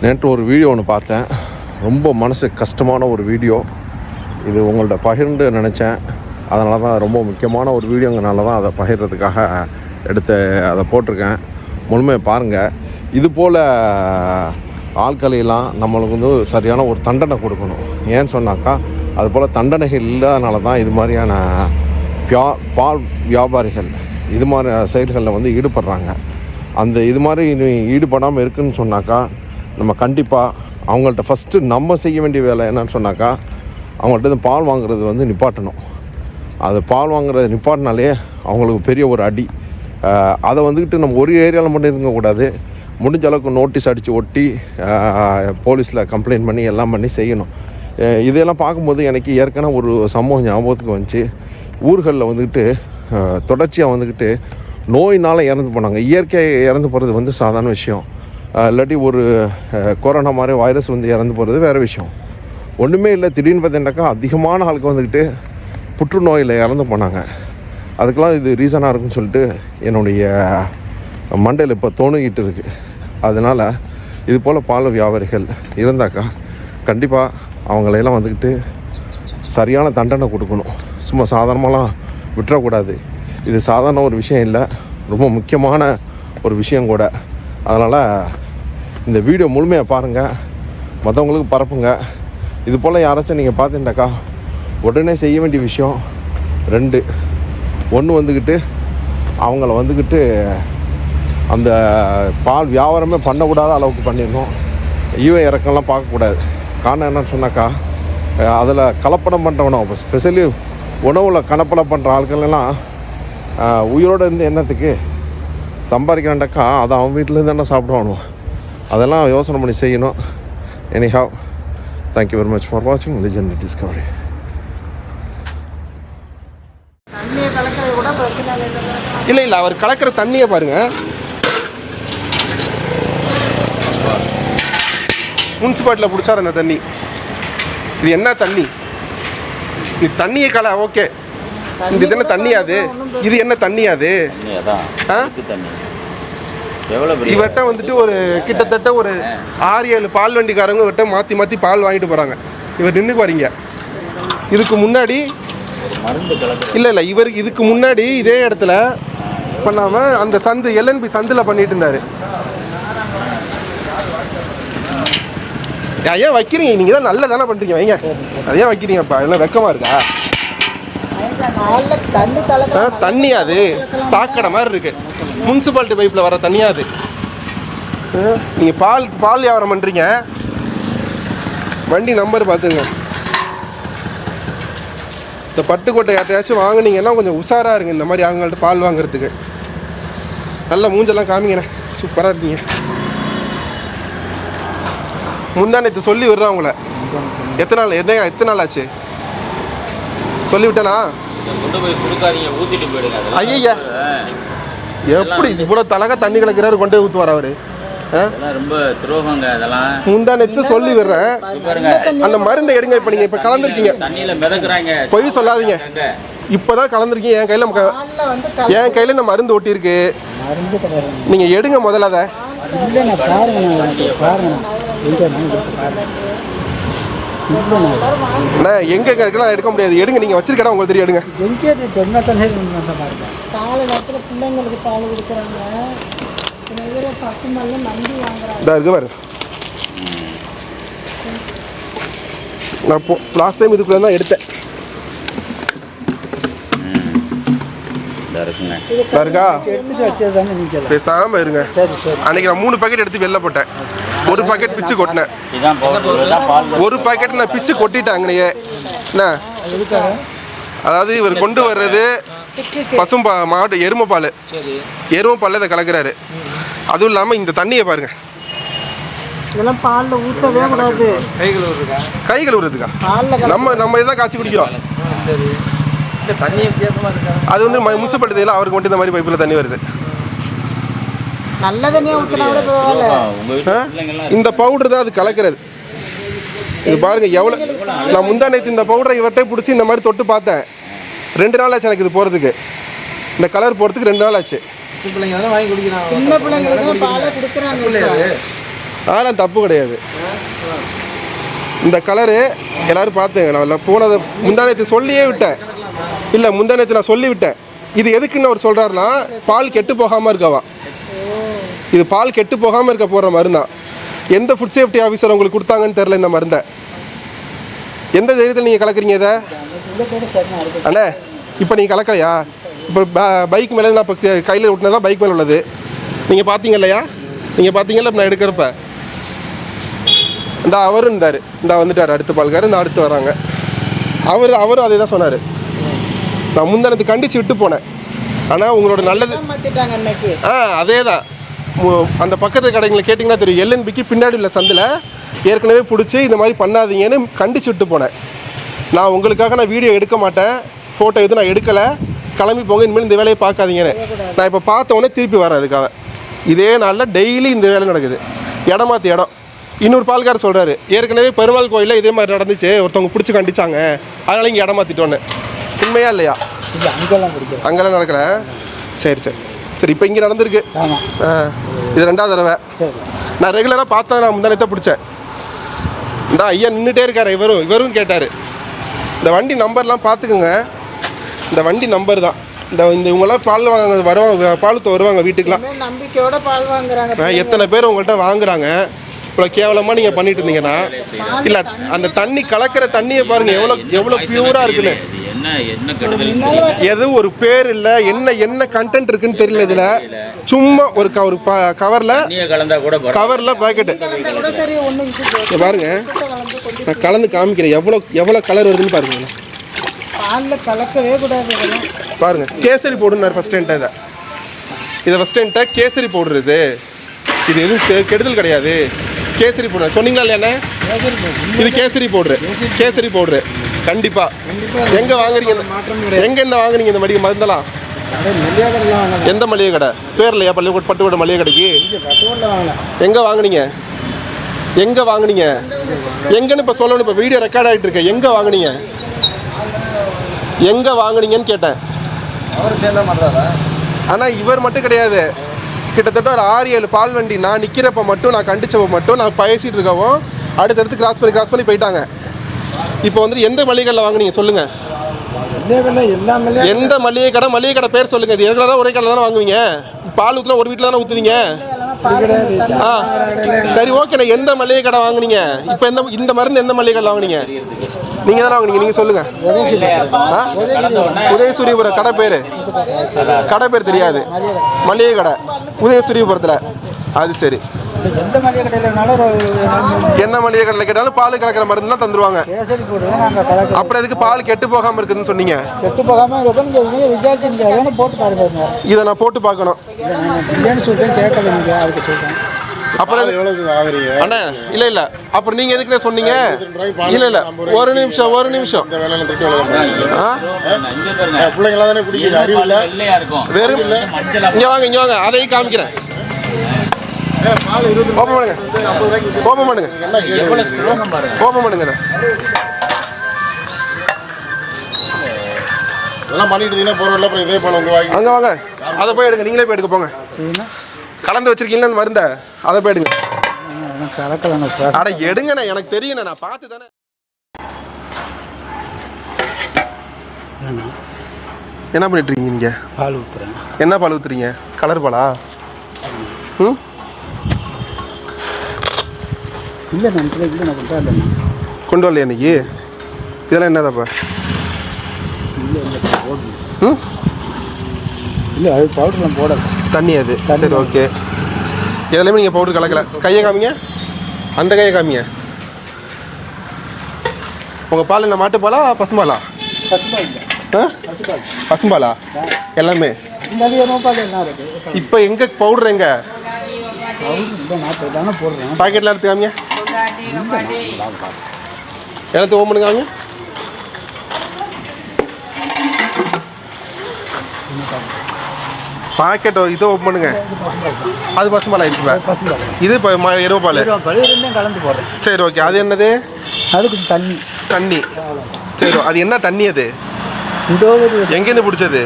நேற்று ஒரு வீடியோ ஒன்று பார்த்தேன். ரொம்ப மனசு கஷ்டமான ஒரு வீடியோ. இது உங்கள்கிட்ட பகிர்ந்து நினச்சேன். அதனால தான் ரொம்ப முக்கியமான ஒரு வீடியோங்கனால தான் அதை பகிர்றதுக்காக எடுத்து அதை போட்டிருக்கேன். முழுமையை பாருங்கள். இது போல் ஆட்களெல்லாம் நம்மளுக்கு வந்து சரியான ஒரு தண்டனை கொடுக்கணும். ஏன்னு சொன்னாக்கா அது போல் தண்டனைகள் இல்லாதனால தான் இது மாதிரியான பால் வியாபாரிகள் இது மாதிரி செயல்களில் வந்து ஈடுபடுறாங்க. அந்த இது மாதிரி ஈடுபடாமல் இருக்குதுன்னு சொன்னாக்கா நம்ம கண்டிப்பாக அவங்கள்ட்ட ஃபஸ்ட்டு நம்ம செய்ய வேண்டிய வேலை என்னன்னு சொன்னாக்கா அவங்கள்ட்ட பால் வாங்குறது வந்து நிப்பாட்டணும். அது பால் வாங்குறது நிப்பாட்டினாலே அவங்களுக்கு பெரிய ஒரு அடி. அதை வந்துக்கிட்டு நம்ம ஒரு ஏரியாவில் மட்டும் இருக்கக்கூடாது. முடிஞ்ச அளவுக்கு நோட்டீஸ் அடித்து ஒட்டி போலீஸில் கம்ப்ளைண்ட் பண்ணி எல்லாம் பண்ணி செய்யணும். இதெல்லாம் பார்க்கும்போது எனக்கு ஏற்கனவே ஒரு சம்பவம் ஞாபகத்துக்கு வந்துச்சு. ஊர்களில் வந்துக்கிட்டு தொடர்ச்சியாக வந்துக்கிட்டு நோயினால் இறந்து போனாங்க. இயற்கையாக இறந்து போகிறது வந்து சாதாரண விஷயம். இல்லாட்டி ஒரு கொரோனா மாதிரி வைரஸ் வந்து இறந்து போகிறது வேறு விஷயம். ஒன்றுமே இல்லை. திடீர்னு பார்த்தீங்கன்னாக்கா அதிகமான ஆளுக்கு வந்துக்கிட்டு புற்றுநோயில் இறந்து போனாங்க. அதுக்கெலாம் இது ரீசனாக இருக்குன்னு சொல்லிட்டு என்னுடைய மண்டையில் இப்போ தோணிக்கிட்டு இருக்குது. அதனால் இது போல் பால் வியாபாரிகள் இருந்தாக்கா கண்டிப்பாக அவங்களையெல்லாம் வந்துக்கிட்டு சரியான தண்டனை கொடுக்கணும். சும்மா சாதாரணமாலாம் விட்டுறக்கூடாது. இது சாதாரண ஒரு விஷயம் இல்லை, ரொம்ப முக்கியமான ஒரு விஷயம் கூட. அதனால் இந்த வீடியோ முழுமையாக பாருங்கள், மற்றவங்களுக்கு பரப்புங்க. இது போல் யாராச்சும் நீங்கள் பார்த்துட்டாக்கா உடனே செய்ய வேண்டிய விஷயம் 2. ஒன்று வந்துக்கிட்டு அவங்கள வந்துக்கிட்டு அந்த பால் வியாபாரமே பண்ணக்கூடாத அளவுக்கு பண்ணிடணும். இறக்கம்லாம் பார்க்கக்கூடாது. காரணம் என்னன்னு சொன்னாக்கா அதில் கலப்படம் பண்ணுறவனும் ஸ்பெஷலி உணவில் கலப்படம் பண்ணுற ஆட்களெல்லாம் உயிரோடு இருந்து என்னத்துக்கு சம்பாதிக்கிறான்டாக்கா அதை அவன் வீட்டிலேருந்து என்ன சாப்பிடுவானோ. அதெல்லாம் யோசனை பண்ணி செய்யணும். Anyhow, thank you very much for வாட்சிங் லெஜெண்ட் டிஸ்கவரி. இல்லை இல்லை, அவர் கலக்கிற தண்ணியை பாருங்கள். முனிசிபாலிட்டியில் பிடிச்சார் அந்த தண்ணி. இது என்ன தண்ணி? இது தண்ணியை கலை ஓகே. இது என்ன தண்ணியாது? இது என்ன தண்ணியாது? இவர்கிட்ட வந்துட்டு ஒரு கிட்டத்தட்ட ஒரு 6-7 பால் வண்டிக்காரங்க இவர்கிட்ட மாற்றி மாற்றி பால் வாங்கிட்டு போகிறாங்க. இவர் நின்று வரீங்க. இதுக்கு முன்னாடி இல்லை இல்லை, இவர் இதுக்கு முன்னாடி இதே இடத்துல பண்ணாமல் அந்த சந்து LNB சந்தில் பண்ணிட்டு இருந்தார். ஏன் வைக்கிறீங்க? நீங்கள் தான் நல்ல தானே பண்ணுறீங்க, வைங்க. அது ஏன் வைக்கிறீங்கப்பா? எல்லாம் வெக்கமாக இருக்கா? தண்ணியா? அது சாக்கடை மாதிரி இருக்கு. முனிசிபாலிட்டி பைப்பில் வர தண்ணியா அது? நீங்கள் பால் வியாபாரம் பண்ணுறீங்க. வண்டி நம்பர் பார்த்துங்க. இந்த பட்டுக்கோட்டை யார்ட்டையாச்சும் வாங்கினீங்கன்னா கொஞ்சம் உஷாராக இருங்க. இந்த மாதிரி அவங்கள்ட்ட பால் வாங்குறதுக்கு நல்லா மூஞ்செல்லாம் காமிங்கண்ணே. சூப்பராக இருக்கீங்க. முந்தானத்து சொல்லி விடுறேன் உங்களை. எத்தனை நாள் ஆச்சு சொல்லி விட்டேனா? ஐயா, எப்படி இவ்வளோ தலகா தண்ணி கலக்கிறாரு, கொண்டு போய் ஊற்றுவார் அவர். முந்தானத்து சொல்லி விடுறேன். அந்த மருந்தை எடுங்க. இப்போ நீங்கள் இப்போ கலந்துருக்கீங்க, பொய் சொல்லாதீங்க. இப்போதான் கலந்துருக்கீங்க. என் கையில் இந்த மருந்து ஒட்டியிருக்கு. நீங்கள் எடுங்க முதல்ல அதை. எங்க இருக்கலாம் எடுக்க முடியாது. எடுங்க, நீங்க வச்சிருக்கா உங்களுக்கு தெரியும். எடுங்க. இருக்கு பாரு. நான் லாஸ்ட் டைம் இதுக்குள்ள தான் எடுத்தேன். பேசாம இருங்க. அன்னைக்கு நான் 3 பாக்கெட் எடுத்து வெளில போட்டேன். 1 பாக்கெட் பிச்சு கொட்டினேன். 1 பாக்கெட் நான் பிச்சு கொட்டிட்டேன். என்ன அதாவது இவர் கொண்டு வர்றது மாட்டு எருமை பால் இதை கலக்கிறாரு. அதுவும் இல்லாமல் இந்த தண்ணியை பாருங்க. இதெல்லாம் பாலில் ஊற்றவே கூடாது. கைகள் ஊறுறதுக்கா? நம்ம இதான் காய்ச்சி குடிக்கிறோம். அது வந்து முனிசிபாலிட்டியில் அவருக்கு மட்டும் இந்த மாதிரி பைப்பில் தண்ணி வருது. நல்ல தண்ணியாக ஊற்றினா கூட பரவாயில்ல. இந்த பவுடர் தான் அது கலக்கிறது. இது பாருங்க எவ்வளோ. நான் முந்தா நேற்று இந்த பவுடரை இவர்கிட்ட பிடிச்சி இந்த மாதிரி தொட்டு பார்த்தேன். 2 நாள் ஆச்சு எனக்கு இது போகிறதுக்கு. இந்த கலர் போகிறதுக்கு 2 நாள் ஆச்சு. சின்ன பிள்ளைங்களுக்கு பாலை கொடுக்குறாங்க. அதெல்லாம் தப்பு கிடையாது. இந்த கலரு எல்லோரும் பார்த்துங்க. நான் போனதை முந்தானத்தை சொல்லியே விட்டேன். இல்லை முந்தானத்தை நான் சொல்லி விட்டேன். இது எதுக்குன்னு அவர் சொல்கிறாருன்னா பால் கெட்டு போகாமல் இருக்கவா. இது பால் கெட்டு போகாமல் இருக்க போகிற மருந்தான். எந்த ஃபுட் சேஃப்டி ஆஃபீஸர் உங்களுக்கு கொடுத்தாங்கன்னு தெரில இந்த மருந்தை. எந்த தைரியத்தில் நீங்கள் கலக்குறீங்க இதை? அண்ணே இப்போ நீங்கள் கலக்கலையா? இப்போ பைக் மேலே நான் இப்போ கையில் விட்டுனது தான் பைக் மேலே உள்ளது. நீங்கள் பார்த்தீங்க இல்லையா? நீங்கள் பார்த்தீங்கல்ல இப்போ நான் எடுக்கிறப்ப இந்த அவரும் இருந்தார். இந்த வந்துட்டார் அடுத்த பால்கார். இந்த அடுத்து வராங்க. அவரும் அதே தான் சொன்னார். நான் முந்தானத்துக்கு கண்டித்து விட்டு போனேன். ஆனால் உங்களோட நல்லது அதே தான். அந்த பக்கத்து கடைங்களை கேட்டிங்கன்னா தெரியும். எல்என்பிக்கு பின்னாடி உள்ள சந்தில் ஏற்கனவே பிடிச்சி இந்த மாதிரி பண்ணாதீங்கன்னு கண்டித்து விட்டு போனேன். நான் உங்களுக்காக நான் வீடியோ எடுக்க மாட்டேன், ஃபோட்டோ எதுவும் நான் எடுக்கலை, கிளம்பி போங்க, இனிமேல் இந்த வேலையை பார்க்காதீங்கன்னு. நான் இப்போ பார்த்தவொடனே திருப்பி வரேன். அதுக்காக இதே நாளில் டெய்லி இந்த வேலை நடக்குது. இடம் மாற்றி இடம். இன்னொரு பால்காரர் சொல்கிறாரு, ஏற்கனவே பெருமாள் கோயிலில் இதே மாதிரி நடந்துச்சு, ஒருத்தவங்க பிடிச்சி கண்டிச்சாங்க, அதனால இங்கே இடம் மாற்றிட்டோன்னு. உண்மையா இல்லையா? அங்கெல்லாம் நடக்கல. சரி சரி சரி. இப்போ இங்கே நடந்திருக்கு. இது 2வது தடவை. நான் ரெகுலராக பார்த்தா நான் முந்தானத்தை பிடிச்சேன். இந்த ஐயா நின்றுட்டே இருக்காரு. இவரும் கேட்டார். இந்த வண்டி நம்பர்லாம் பார்த்துக்குங்க. இந்த வண்டி நம்பர் தான். இந்த இவங்கெல்லாம் பால் வாங்க வருவாங்க வீட்டுக்கெலாம். நம்பிக்கையோட பால் வாங்குறாங்க. எத்தனை பேர் உங்கள்கிட்ட வாங்குறாங்க? இவ்வளோ கேவலமாக நீங்கள் பண்ணிட்டு இருந்தீங்கன்னா இல்லை, அந்த தண்ணி கலக்கிற தண்ணியை பாருங்கள் எவ்வளோ பியூராக இருக்குன்னு. எதுவும் ஒரு பேர் இல்லை, என்ன கண்டென்ட் இருக்குன்னு தெரியல. இதில் சும்மா ஒரு கவரில் பாக்கெட்டு பாருங்க. நான் கலந்து காமிக்கிறேன் எவ்வளோ கலர் வருதுன்னு பாருங்க. கலக்கவே கூடாது. பாருங்க, கேசரி பவுடர் ஃபர்ஸ்ட் என்கிட்ட இதை ஃபர்ஸ்ட் என்கிட்ட கேசரி பவுடர். இது எதுவும் கெடுதல் கிடையாது. கேசரி பவுடர் சொன்னீங்களா இல்லையாண்ணே? இது கேசரி பவுடரு கண்டிப்பாக. எங்கே வாங்குறீங்க? எங்கேருந்து வாங்குறீங்க இந்த மாதிரி மருந்தெல்லாம்? எந்த மளிகை கடை? பேர் இல்லையா? பட்டுக்கோட்டை மளிகை கடைக்கு எங்கே வாங்குனீங்க? எங்கன்னு இப்போ சொல்லணும். இப்போ வீடியோ ரெக்கார்ட் ஆகிட்டு இருக்கேன். எங்கே வாங்குனீங்கன்னு கேட்டேன். ஆனால் இவர் மட்டும் கிடையாது. கிட்டத்தட்ட ஒரு 6-7 பால் வண்டி நான் நிற்கிறப்ப மட்டும், நான் கண்டிச்சப்போ மட்டும், நான் பேசிகிட்டு இருக்கவும் அடுத்தடுத்து கிராஸ் பண்ணி போயிட்டாங்க. இப்போ வந்து எந்த மளிகை கடையில் வாங்குனீங்க சொல்லுங்கள்? எந்த மளிகை கடை பேர் சொல்லுங்கள். ரெகுலராக ஒரே கடை தானே வாங்குவீங்க. பால் ஊற்றுனா ஒரு வீட்டில் தானே ஊற்றுவீங்க. சரி ஓகேண்ணா. எந்த மளிகை கடை வாங்குனீங்க? இப்போ இந்த மருந்து எந்த மளிகை கடையில் வாங்குனீங்க? நீங்கள் தானே வாங்குனீங்க. நீங்கள் சொல்லுங்கள். உதயசூரியபுரம் கடை பேர் தெரியாது. மளிகை கடை உதயசூரியபுரத்தில். அது சரி. என்ன மளிகை கடையில் கேட்டாலும் பால் கலக்கிற மருந்து தான் தந்துருவாங்க. அப்புறம் எதுக்கு பால் கெட்டு போகாமல் இருக்குதுன்னு சொன்னீங்க? இதை நான் போட்டு பார்க்கணும். அப்புறம் அண்ணா இல்லை அப்புறம் நீங்கள் எதுக்குண்ணே சொன்னீங்க? இல்லை ஒரு நிமிஷம் வெறும் இங்கே வாங்க அதையும் காமிக்கிறேன். ஓப்பன் பண்ணுங்க. அங்கே வாங்க, அதை போய் எடுங்க. நீங்களே போய் எடுக்க போங்க. கலந்து வச்சிருக்கீங்களா அந்த மருந்தை? அதை போய் எடுங்க. அட எடுங்கண்ணே, எனக்கு தெரியுண்ணே, நான் பார்த்து தானே. என்ன பண்ணிட்டு இருக்கீங்க நீங்க? பால் ஊத்துறேன். என்ன பால் ஊத்துறீங்க? கலர் பாலா? இல்லை நான் கொண்டு வரலையா இன்னைக்கு? இதெல்லாம் என்னதாப்பா? இல்லை அது பவுடர்லாம் போடல. தண்ணி அது. சரி ஓகே. எதுலையுமே நீங்கள் பவுடர் கலக்கல. கையை காமிங்க. அந்த கையை காமிங்க. உங்கள் பால் என்ன மாட்டுப்பாலா பசும்பாலா? பசும்பாலா எல்லாமே? இப்போ எங்கே பவுடர்? எங்கே பாக்கெட்டில் எடுத்து காமிங்க. எல்லாத்தையும் ஓப்பன் பண்ணுங்க. காமிங்க. பாக்கெட் இதை ஓப்பன் பண்ணுங்க. அது பசும்பால் ஆயிடுச்சு. இது எருவ பால் கலந்து போடுறேன். சரி ஓகே. அது என்னது? அதுக்கு தண்ணி. சரி, அது என்ன தண்ணி? அது எங்கேருந்து பிடிச்சது?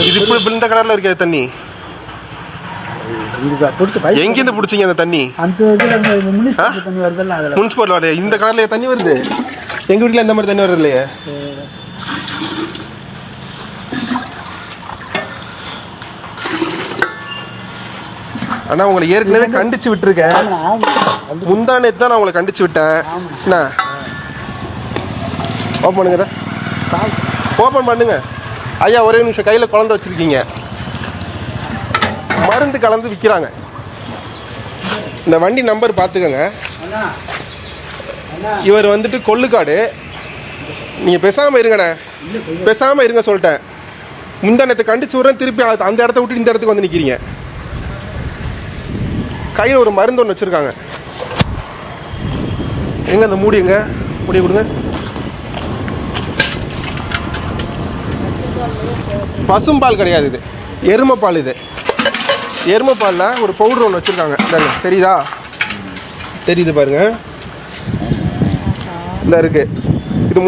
இது இப்படி இந்த கலரில் இருக்காது தண்ணி. இது பிடிச்ச பைப் எங்கேருந்து பிடிச்சிங்க அந்த தண்ணி? அந்த இதில் முனிசிபல் தண்ணி வருதல்ல அதில். முனிசிபல் வாட்டர் இந்த கலர்ல தண்ணி வருது. எங்கள் வீட்டில் இந்த மாதிரி தண்ணி வருது இல்லையே. ஆனால் உங்களை ஏற்கனவே கண்டிச்சு விட்டுருக்கேன். முந்தானே தான் நான் உங்களை கண்டிச்சு விட்டேன். என்ன ஓப்பன் பண்ணுங்க, ஓப்பன் பண்ணுங்க. ஐயா ஒரே நிமிஷம், கையில் குழந்தை வச்சுருக்கீங்க, மருந்து கலந்து விற்கிறாங்க. இந்த வண்டி நம்பர் பார்த்துக்கோங்க. இவர் வந்துட்டு கொள்ளுக்காடு. நீங்கள் பேசாமல் இருங்கண்ணே, பேசாமல் இருங்க சொல்லிட்டேன். முந்தானத்தை கண்டிச்சு விட்றேன், திருப்பி அந்த இடத்த விட்டு இந்த இடத்துக்கு வந்து நிற்கிறீங்க. கையில் ஒரு மருந்து ஒன்று வச்சுருக்காங்க. எங்கே அந்த மூடி, எங்க மூடி கொடுங்க. பசும்பால் கிடையாது, இது எருமைப்பால். இது எருமைப்பாலில் ஒரு பவுடர் ஒன்று வச்சுருக்காங்க. தெரியுதா? தெரியுது பாருங்க, இந்த இருக்குது. இது